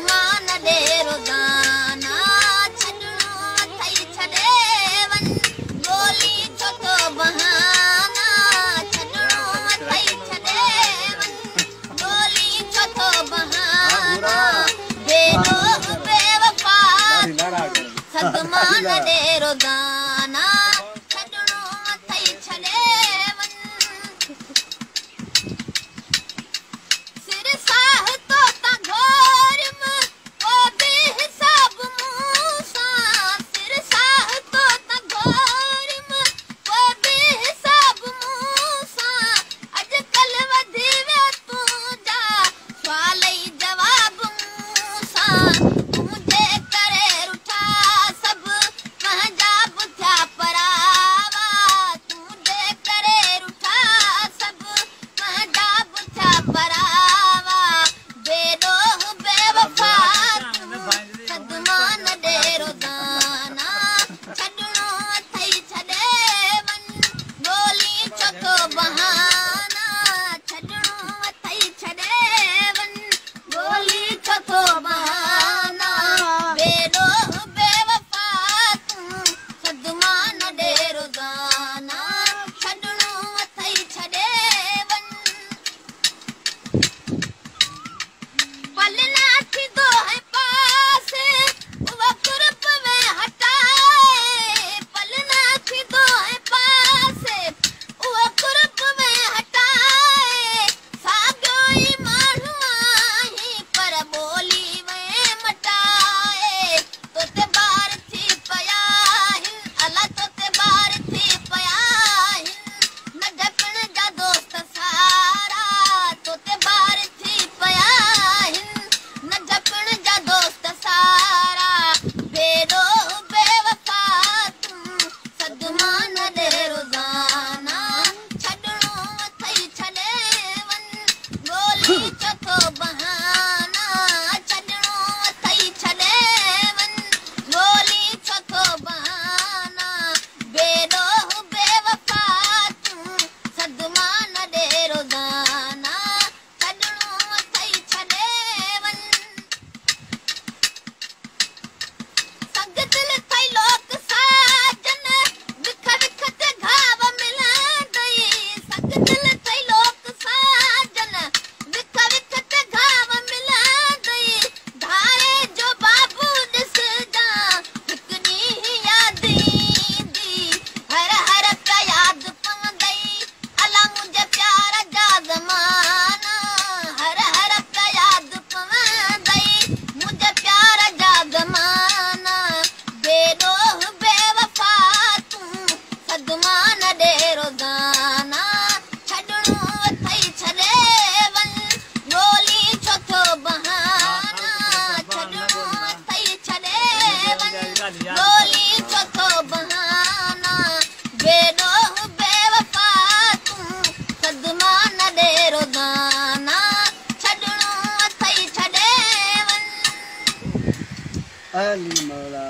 सदमान दे रोज़ाना छॾणो अथई छॾे वञ गोली छो थो बहाना छॾणो अथई छॾे वञ गोली छो थो बहाना बेॾोह बेवफा सदमान दे रोज़ाना छॾणो अथई छॾे वञ सिर साह तो ता घोर को बि हिसाब मूं सां सिर साह तो ता घोर को बि हिसाब मूं सां अॼुकल्ह वधी वियो तुंहिंजा सुवाल ई जवाब मूं सां तुंहिंजे करे रुठा सभु पंहिंजा बि थिया परावा तुंहिंजे करे रुठा सभु पंहिंजा बि थिया परावा बेॾोह बेवफा सदमान दे रोज़ाना छॾणो अथई छॾे वञ गोली छो थो बहाना छॾणो अथई छॾे वञ गोली छो थो बहाना बेॾोह बेवफा तूं सदमान दे रोज़ाना छॾणो अथई छॾे वञ पलना थींदो है पास उहा कुर्ब में हटाए पलना थींदो है पास उहा कुर्ब में हटाए साॻियो ई माण्हू आहीं पर ॿोली में मटाए तोते ॿार थी पिया आहिनि अला तोते ॿार थी पिया आहिनि नंढपण जा दोस्त सारा तोते ॿार थी पिया आहिनि नंढपण जा दोस्त सारा बेॾोह बेवफा तूं सदमान दे रोज़ाना छॾणो अथई छॾे वञ गोली छो थो बहाना छॾणो अथई छॾे वञ गोली छो थो बहाना बेॾोह बेवफा तूं सदमान दे रोज़ाना छॾणो अथई छॾे वञ संग दिल थई लोक साजन विख विख ते घाव मिलंदई संग दिल थई लोक साजन विख विख ते घाव मिलंदई धारे जो बाबू ॾिसजां हिकु ॾींहुं यादि ईंदी हर हर पिया यादि पवंदई अला मुंहिंजे प्यार जा ज़माना हर हर पिया यादि पवंदई मुंहिंजे प्यार जा ज़माना बेॾोह बेवफा तूं सदमान दे रोज़ाना छॾणो अथई छॾे वञ गोली छो थो बहाना छॾणो अथई छॾे वञ गोली छो थो बहाना बेॾोह बेवफा तूं सदमान दे रोज़ाना छॾणो अथई छॾे वञ अली मौला